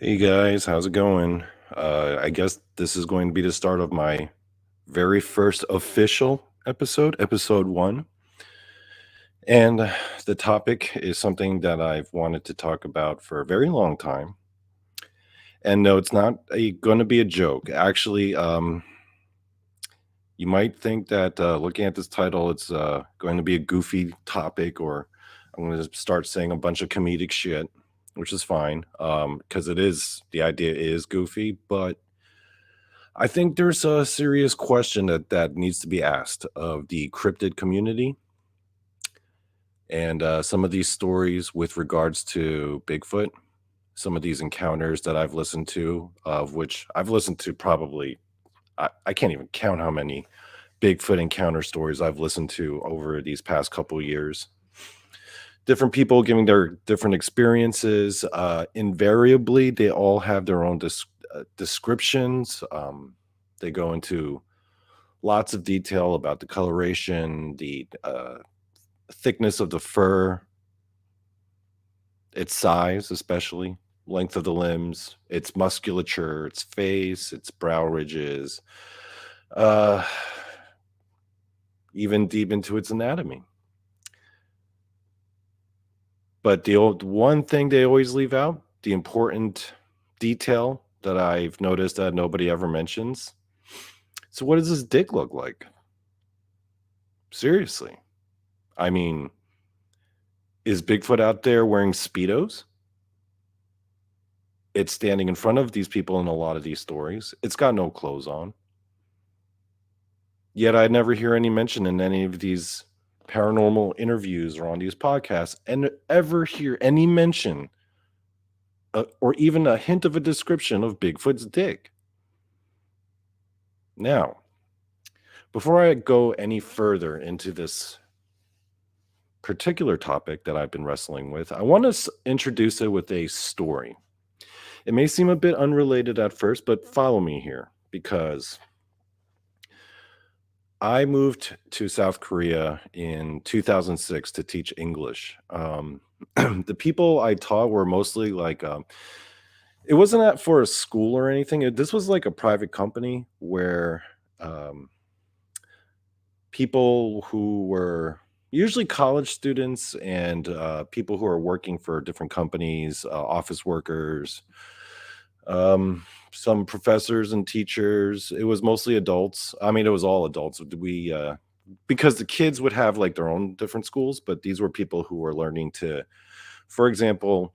Hey guys, how's it going? I guess this is going to be the start of my very first official episode, episode one. And the topic is something that I've wanted to talk about for a very long time. And no, it's not going to be a joke. Actually, you might think that looking at this title, it's going to be a goofy topic, or I'm going to start saying a bunch of comedic shit, which is fine because the idea is goofy, but I think there's a serious question that needs to be asked of the cryptid community and some of these stories with regards to Bigfoot. Some of these encounters that I've listened to, of which I've listened to probably, I can't even count how many Bigfoot encounter stories I've listened to over these past couple years. Different people giving their different experiences. Invariably, they all have their own descriptions. They go into lots of detail about the coloration, the thickness of the fur, its size, especially length of the limbs, its musculature, its face, its brow ridges, uh, even deep into its anatomy. But the old one thing they always leave out, the important detail that I've noticed that nobody ever mentions. So, what does this dick look like? Seriously. I mean, is Bigfoot out there wearing Speedos? It's standing in front of these people in a lot of these stories. It's got no clothes on. Yet I never hear any mention in any of these paranormal interviews or on these podcasts and ever hear any mention or even a hint of a description of Bigfoot's dick. Now, before I go any further into this particular topic that I've been wrestling with, I want to introduce it with a story. It may seem a bit unrelated at first, but follow me here because I moved to South Korea in 2006 to teach English. The people I taught were mostly like, it wasn't at for a school or anything. This was like a private company where um, people who were usually college students and people who are working for different companies, office workers, some professors and teachers. It was mostly adults. I mean, it was all adults. Because the kids would have like their own different schools, but these were people who were learning to, for example,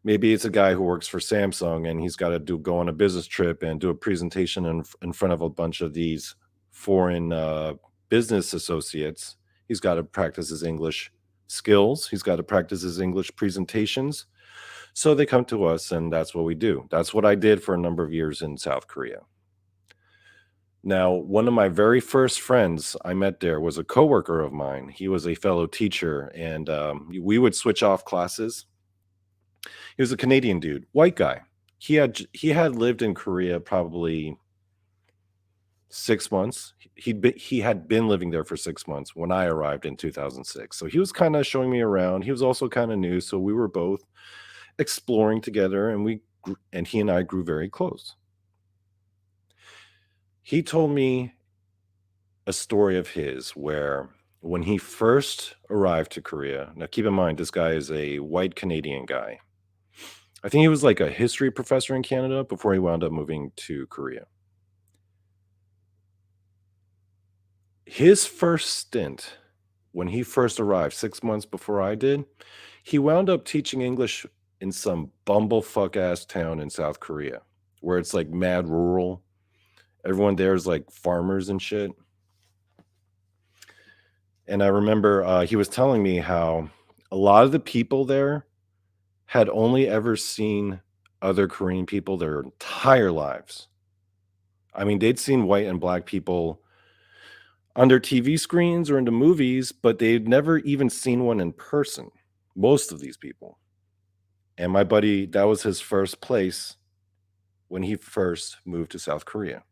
maybe it's a guy who works for Samsung and he's got to go on a business trip and do a presentation in front of a bunch of these foreign business associates. He's got to practice his English skills. He's got to practice his English presentations. So they come to us, and that's what we do. That's what I did for a number of years in South Korea. Now, one of my very first friends I met there was a coworker of mine. He was a fellow teacher, and we would switch off classes. He was a Canadian dude, white guy. He had lived in Korea probably 6 months. He had been living there for 6 months when I arrived in 2006. So he was kind of showing me around. He was also kind of new, so we were both exploring together, and he and I grew very close. He told me a story of his where when he first arrived to Korea. Now keep in mind this guy is a white Canadian guy. I think he was like a history professor in Canada before he wound up moving to Korea. His first stint when he first arrived 6 months before I did, he wound up teaching English in some bumblefuck ass town in South Korea where it's like mad rural. Everyone there is like farmers and shit. And I remember he was telling me how a lot of the people there had only ever seen other Korean people their entire lives. I mean, they'd seen white and black people on their TV screens or in the movies, but they'd never even seen one in person. Most of these people. And my buddy, that was his first place when he first moved to South Korea.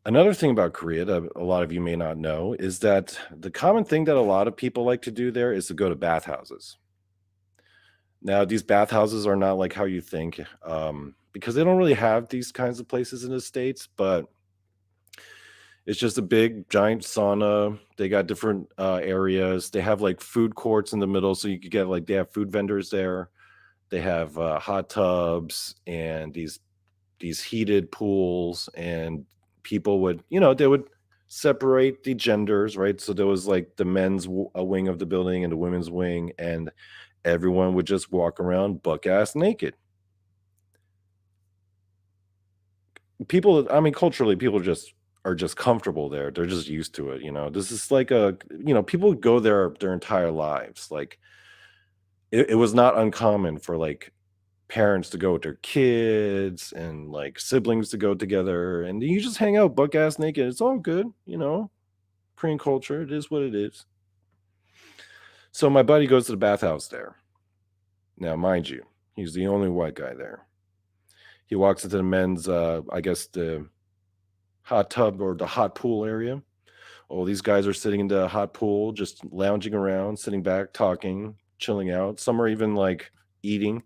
Another thing about Korea that a lot of you may not know is that the common thing that a lot of people like to do there is to go to bathhouses. Now, these bathhouses are not like how you think, because they don't really have these kinds of places in the States, but it's just a big giant sauna. They got different areas. They have like food courts in the middle, so you could get like they have food vendors there. They have hot tubs and these heated pools, and people would, they would separate the genders, right? So there was like the a wing of the building and the women's wing, and everyone would just walk around buck ass naked. People, I mean, culturally, people just are just comfortable there. They're just used to it. This is like people would go there their entire lives. Like it was not uncommon for like parents to go with their kids and like siblings to go together, and you just hang out buck ass naked. It's all good. Korean culture, it is what it is. So my buddy goes to the bathhouse there. Now, mind you, he's the only white guy there. He walks into the men's, I guess the hot tub or the hot pool area. All these guys are sitting in the hot pool, just lounging around, sitting back, talking, chilling out. Some are even like eating.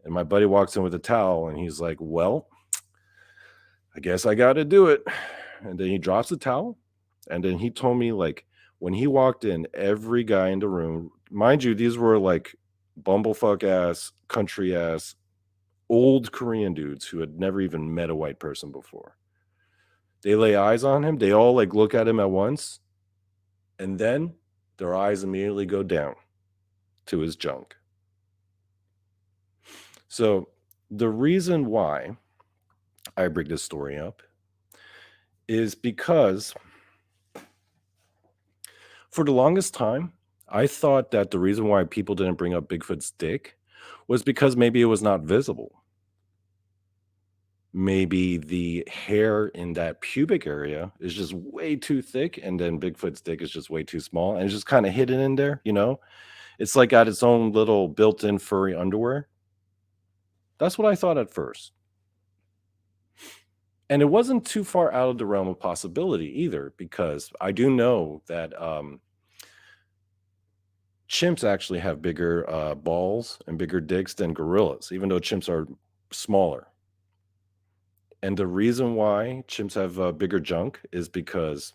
And my buddy walks in with a towel and he's like, well, I guess I got to do it. And then he drops the towel. And then he told me, like, when he walked in, every guy in the room, mind you, these were like bumblefuck ass, country ass, old Korean dudes who had never even met a white person before. They lay eyes on him. They all like look at him at once. And then their eyes immediately go down to his junk. So the reason why I bring this story up is because for the longest time, I thought that the reason why people didn't bring up Bigfoot's dick was because maybe it was not visible. Maybe the hair in that pubic area is just way too thick, and then Bigfoot's dick is just way too small, and it's just kind of hidden in there. It's like got its own little built-in furry underwear. That's what I thought at first. And it wasn't too far out of the realm of possibility either, because I do know that chimps actually have bigger balls and bigger dicks than gorillas, even though chimps are smaller. And the reason why chimps have bigger junk is because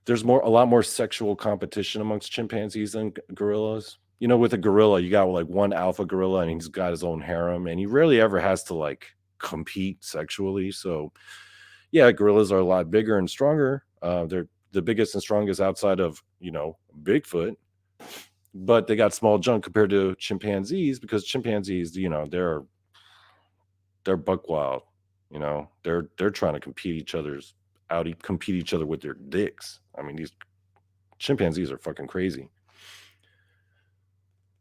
there's a lot more sexual competition amongst chimpanzees than gorillas. With a gorilla, you got like one alpha gorilla and he's got his own harem, and he rarely ever has to like compete sexually. So yeah, gorillas are a lot bigger and stronger. They're the biggest and strongest outside of, Bigfoot, but they got small junk compared to chimpanzees, because chimpanzees, they're buck wild. They're trying to compete each other with their dicks. I mean, these chimpanzees are fucking crazy.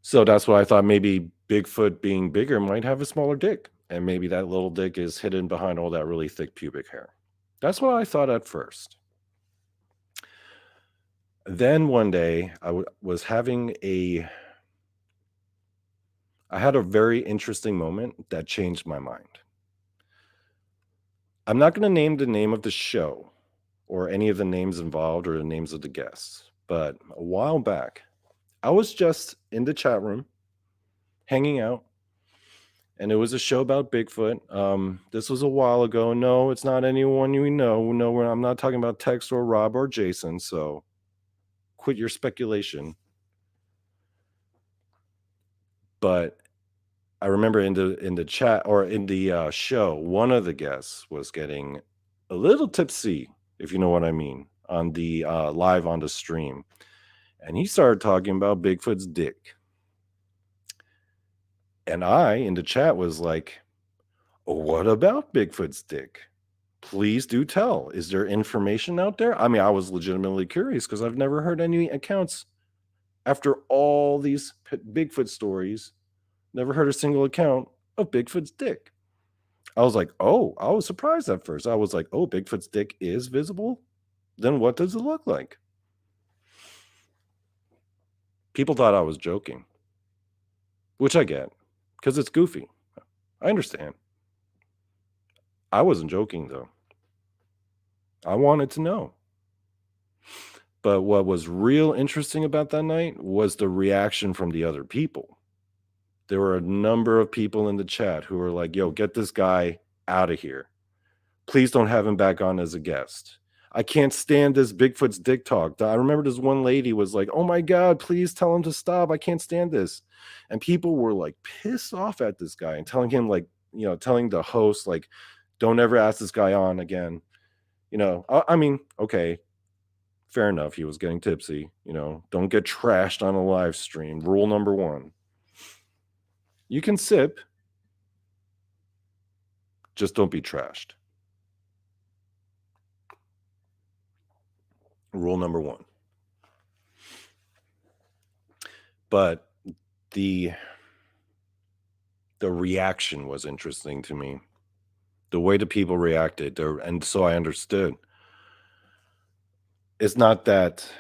So that's why I thought maybe Bigfoot being bigger might have a smaller dick, and maybe that little dick is hidden behind all that really thick pubic hair. That's what I thought at first. Then one day was I had a very interesting moment that changed my mind. I'm not going to name the name of the show or any of the names involved or the names of the guests, but a while back, I was just in the chat room hanging out, and it was a show about Bigfoot. This was a while ago. No, it's not anyone you know. No, I'm not talking about Tex or Rob or Jason, so quit your speculation. But I remember in the chat or in the show, one of the guests was getting a little tipsy, if you know what I mean, on the live on the stream, and he started talking about Bigfoot's dick. And I in the chat was like, "What about Bigfoot's dick? Please do tell. Is there information out there?" I mean, I was legitimately curious because I've never heard any accounts after all these Bigfoot stories. Never heard a single account of Bigfoot's dick. I was like, oh, I was surprised at first. I was like, oh, Bigfoot's dick is visible? Then what does it look like? People thought I was joking, which I get because it's goofy. I understand. I wasn't joking, though. I wanted to know. But what was real interesting about that night was the reaction from the other people. there were a number of people in the chat who were like, "Yo, get this guy out of here. Please don't have him back on as a guest. I can't stand this Bigfoot's dick talk." I remember this one lady was like, "Oh my god, please tell him to stop. I can't stand this." And people were like pissed off at this guy and telling him like, telling the host like, "Don't ever ask this guy on again." I mean, okay, fair enough. He was getting tipsy. Don't get trashed on a live stream. Rule number one. You can sip, just don't be trashed. Rule number one. But the reaction was interesting to me. The way the people reacted, and so I understood. It's not that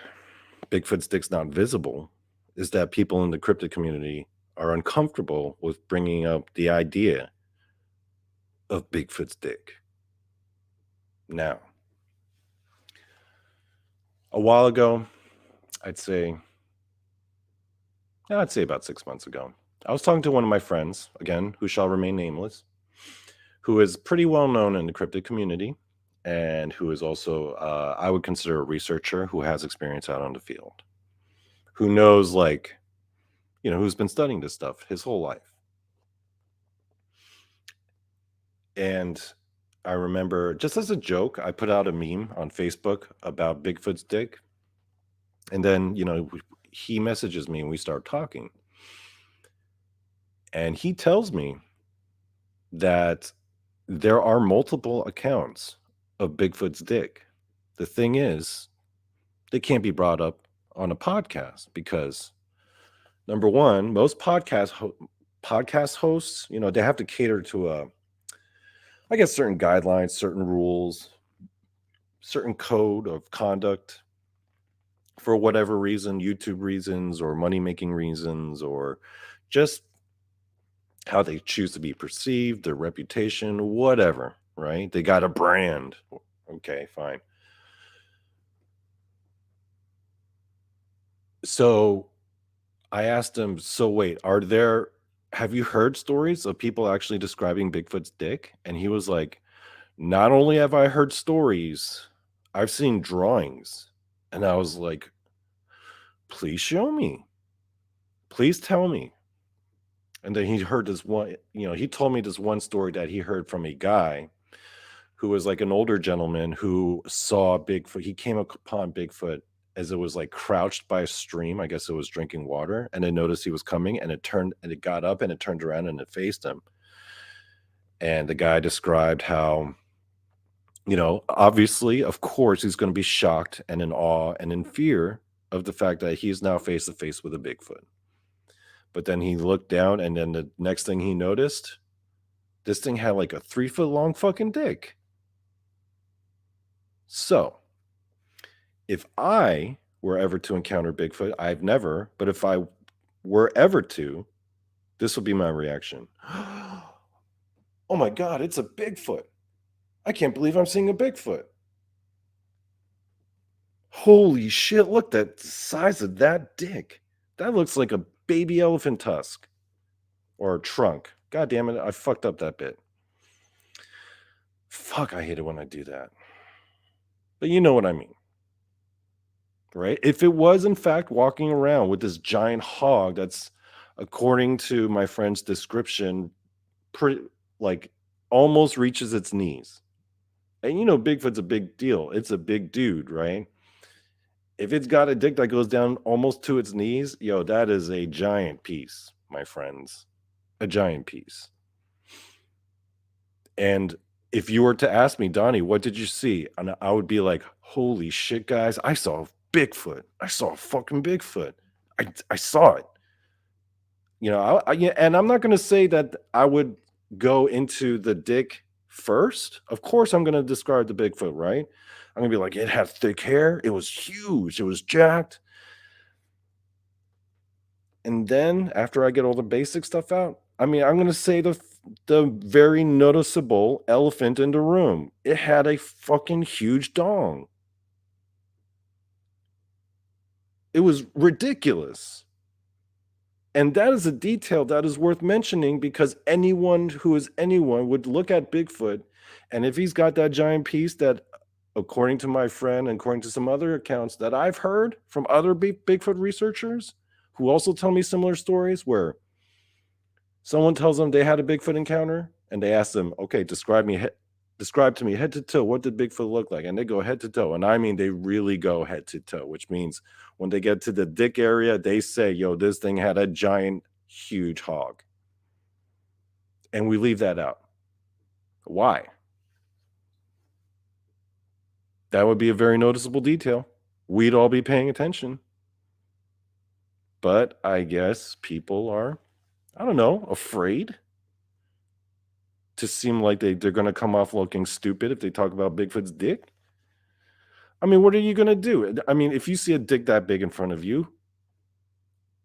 Bigfoot's dick's not visible, is that people in the cryptid community are uncomfortable with bringing up the idea of Bigfoot's dick. Now, a while ago, I'd say about 6 months ago, I was talking to one of my friends, again, who shall remain nameless, who is pretty well known in the cryptid community and who is also, I would consider a researcher who has experience out on the field, who knows, like, who's been studying this stuff his whole life. And I remember, just as a joke, I put out a meme on Facebook about Bigfoot's dick. And then, he messages me and we start talking. And he tells me that there are multiple accounts of Bigfoot's dick. The thing is, they can't be brought up on a podcast because, number one, most podcast hosts, they have to cater to I guess certain guidelines, certain rules, certain code of conduct for whatever reason, YouTube reasons or money-making reasons, or just how they choose to be perceived, their reputation, whatever, right? They got a brand. Okay, fine. So I asked him, so wait, have you heard stories of people actually describing Bigfoot's dick? And he was like, not only have I heard stories, I've seen drawings. And I was like, please show me. Please tell me. And then he heard this one, he told me this one story that he heard from a guy who was like an older gentleman who saw Bigfoot. He came upon Bigfoot as it was like crouched by a stream. I guess it was drinking water, and then noticed he was coming, and it got up and it turned around and it faced him. And the guy described how, obviously, of course, he's going to be shocked and in awe and in fear of the fact that he's now face to face with a Bigfoot. But then he looked down, and then the next thing he noticed, this thing had like a 3-foot long fucking dick. So, if I were ever to encounter Bigfoot, I've never, but if I were ever to, this would be my reaction. Oh my God, it's a Bigfoot. I can't believe I'm seeing a Bigfoot. Holy shit, look at the size of that dick. That looks like a baby elephant tusk or a trunk. God damn it, I fucked up that bit. Fuck, I hate it when I do that. But you know what I mean. Right? If it was in fact walking around with this giant hog that's, according to my friend's description, pretty like almost reaches its knees. And Bigfoot's a big deal. It's a big dude, right? If it's got a dick that goes down almost to its knees, that is a giant piece, my friends. A giant piece. And if you were to ask me, Donnie, what did you see? And I would be like, holy shit, guys, I saw Bigfoot. I saw a fucking Bigfoot. I saw it. And I'm not going to say that I would go into the dick first. Of course, I'm going to describe the Bigfoot, right? I'm going to be like, it had thick hair. It was huge. It was jacked. And then after I get all the basic stuff out, I'm going to say the very noticeable elephant in the room. It had a fucking huge dong. It was ridiculous. And that is a detail that is worth mentioning because anyone who is anyone would look at Bigfoot, and if he's got that giant piece that, according to my friend and according to some other accounts that I've heard from other Bigfoot researchers who also tell me similar stories where someone tells them they had a Bigfoot encounter and they ask them, "Okay, describe to me head to toe, what did Bigfoot look like?" And they go head to toe, and I mean they really go head to toe, which means when they get to the dick area, they say, "Yo, this thing had a giant, huge hog." And we leave that out. Why? That would be a very noticeable detail. We'd all be paying attention. But I guess people are, I don't know, afraid to seem like they're gonna come off looking stupid if they talk about Bigfoot's dick. I mean, what are you gonna do? I mean, if you see a dick that big in front of you,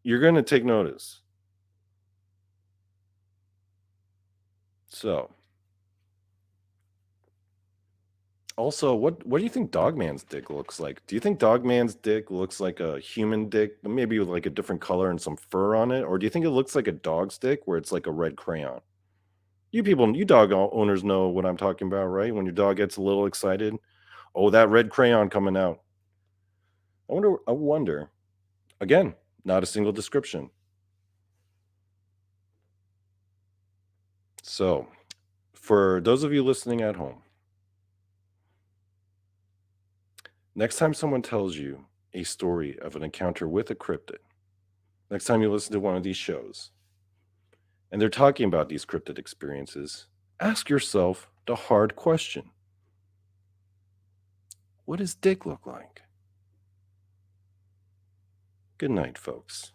you're gonna take notice. So, also, what do you think Dogman's dick looks like? Do you think Dogman's dick looks like a human dick, maybe with like a different color and some fur on it? Or do you think it looks like a dog's dick where it's like a red crayon? You people, you owners know what I'm talking about, right? When your dog gets a little excited, oh, that red crayon coming out. I wonder. Again, not a single description. So, for those of you listening at home, next time someone tells you a story of an encounter with a cryptid, next time you listen to one of these shows, and they're talking about these cryptid experiences, ask yourself the hard question: what does dick look like? Good night, folks.